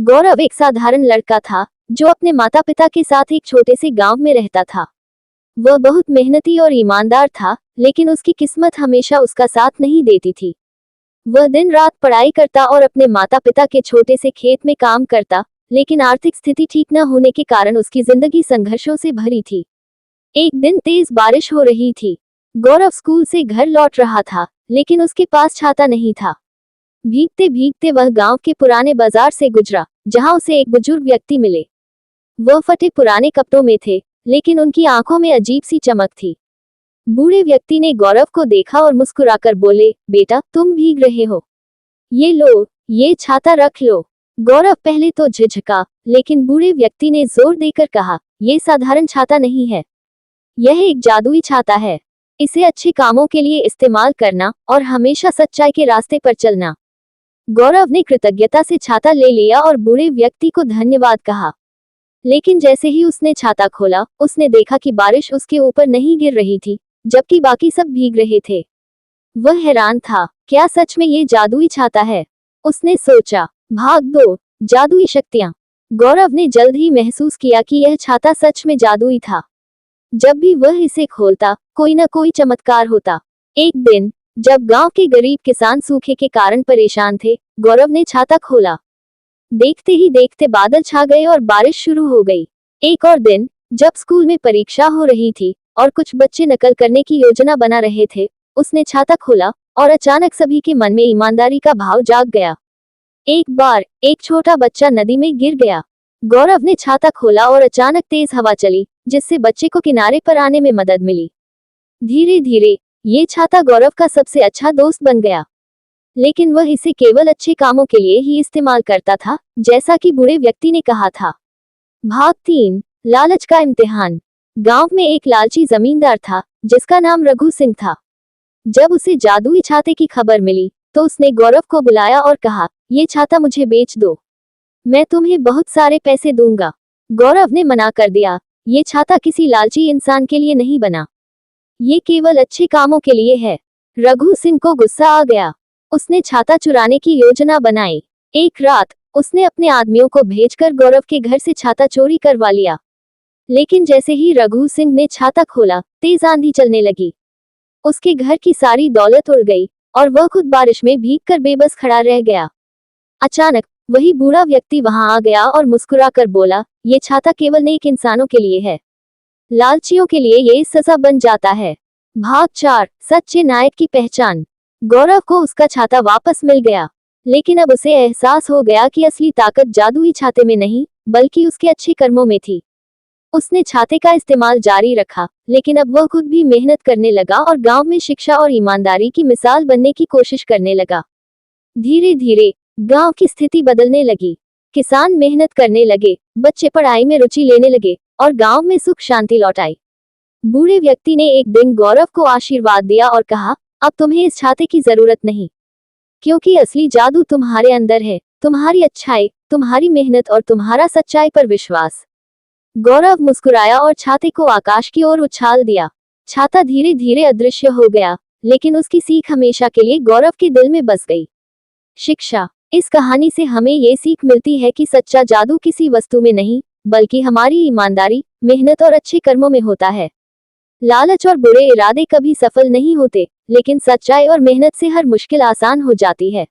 गौरव एक साधारण लड़का था जो अपने माता पिता के साथ एक छोटे से गांव में रहता था। वह बहुत मेहनती और ईमानदार था, लेकिन उसकी किस्मत हमेशा उसका साथ नहीं देती थी। वह दिन रात पढ़ाई करता और अपने माता पिता के छोटे से खेत में काम करता, लेकिन आर्थिक स्थिति ठीक न होने के कारण उसकी जिंदगी संघर्षों से भरी थी। एक दिन तेज बारिश हो रही थी। गौरव स्कूल से घर लौट रहा था, लेकिन उसके पास छाता नहीं था। भीगते भीगते वह गांव के पुराने बाजार से गुजरा, जहां उसे एक बुजुर्ग व्यक्ति मिले। वह फटे पुराने कपड़ों में थे, लेकिन उनकी आंखों में अजीब सी चमक थी। बूढ़े व्यक्ति ने गौरव को देखा और मुस्कुराकर बोले, बेटा, तुम भीग रहे हो, ये लो, ये छाता रख लो। गौरव पहले तो झिझका, लेकिन बूढ़े व्यक्ति ने जोर देकर कहा, ये साधारण छाता नहीं है, यह एक जादुई छाता है। इसे अच्छे कामों के लिए इस्तेमाल करना और हमेशा सच्चाई के रास्ते पर चलना। गौरव ने कृतज्ञता से छाता ले लिया और बूढ़े व्यक्ति को धन्यवाद कहा। लेकिन जैसे ही उसने छाता खोला, उसने देखा कि बारिश उसके ऊपर नहीं गिर रही थी, जबकि बाकी सब भीग रहे थे। वह हैरान था, क्या सच में ये जादुई छाता है? उसने सोचा, भाग दो, जादुई शक्तियां। गौरव ने जल्द ही महसूस किया कि यह छाता सच में जादुई था। जब भी वह इसे खोलता, कोई न कोई चमत्कार होता। एक दिन जब गांव के गरीब किसान सूखे के कारण परेशान थे, गौरव ने छाता खोला। देखते ही देखते बादल छा गए और बारिश शुरू हो गई। एक और दिन जब स्कूल में परीक्षा हो रही थी और कुछ बच्चे नकल करने की योजना बना रहे थे, उसने छाता खोला और अचानक सभी के मन में ईमानदारी का भाव जाग गया। एक बार एक छोटा बच्चा नदी में गिर गया। गौरव ने छाता खोला और अचानक तेज हवा चली, जिससे बच्चे को किनारे पर आने में मदद मिली। धीरे धीरे ये छाता गौरव का सबसे अच्छा दोस्त बन गया, लेकिन वह इसे केवल अच्छे कामों के लिए ही इस्तेमाल करता था, जैसा कि बूढ़े व्यक्ति ने कहा था। भाग 3, लालच का इम्तिहान। गांव में एक लालची जमींदार था, जिसका नाम रघु सिंह था। जब उसे जादुई छाते की खबर मिली, तो उसने गौरव को बुलाया और कहा, ये छाता मुझे बेच दो, मैं तुम्हें बहुत सारे पैसे दूंगा। गौरव ने मना कर दिया, ये छाता किसी लालची इंसान के लिए नहीं बना, ये केवल अच्छे कामों के लिए है। रघु सिंह को गुस्सा आ गया। उसने छाता चुराने की योजना बनाई। एक रात उसने अपने आदमियों को भेजकर गौरव के घर से छाता चोरी करवा लिया। लेकिन जैसे ही रघु सिंह ने छाता खोला, तेज आंधी चलने लगी। उसके घर की सारी दौलत उड़ गई और वह खुद बारिश में भीगकर बेबस खड़ा रह गया। अचानक वही बूढ़ा व्यक्ति वहां आ गया और मुस्कुराकर बोला, ये छाता केवल नेक इंसानों के लिए है, लालचियों के लिए ये सजा बन जाता है। भाग 4, सच्चे नायक की पहचान। गौरव को उसका छाता वापस मिल गया, लेकिन अब उसे एहसास हो गया कि असली ताकत जादुई छाते में नहीं, बल्कि उसके अच्छे कर्मों में थी। उसने छाते का इस्तेमाल जारी रखा, लेकिन अब वह खुद भी मेहनत करने लगा और गांव में शिक्षा और ईमानदारी की मिसाल बनने की कोशिश करने लगा। धीरे धीरे गांव की स्थिति बदलने लगी। किसान मेहनत करने लगे, बच्चे पढ़ाई में रुचि लेने लगे और गांव में सुख शांति लौट आई। बूढ़े व्यक्ति ने एक दिन गौरव को आशीर्वाद दिया और कहा, अब तुम्हें इस छाते की जरूरत नहीं, क्योंकि असली जादू तुम्हारे अंदर है, तुम्हारी अच्छाई, तुम्हारी मेहनत और तुम्हारा सच्चाई पर विश्वास। गौरव मुस्कुराया और छाते को आकाश की ओर उछाल दिया। छाता धीरे धीरे अदृश्य हो गया, लेकिन उसकी सीख हमेशा के लिए गौरव के दिल में बस गई। शिक्षा। इस कहानी से हमें ये सीख मिलती है कि सच्चा जादू किसी वस्तु में नहीं, बल्कि हमारी ईमानदारी, मेहनत और अच्छे कर्मों में होता है। लालच और बुरे इरादे कभी सफल नहीं होते, लेकिन सच्चाई और मेहनत से हर मुश्किल आसान हो जाती है।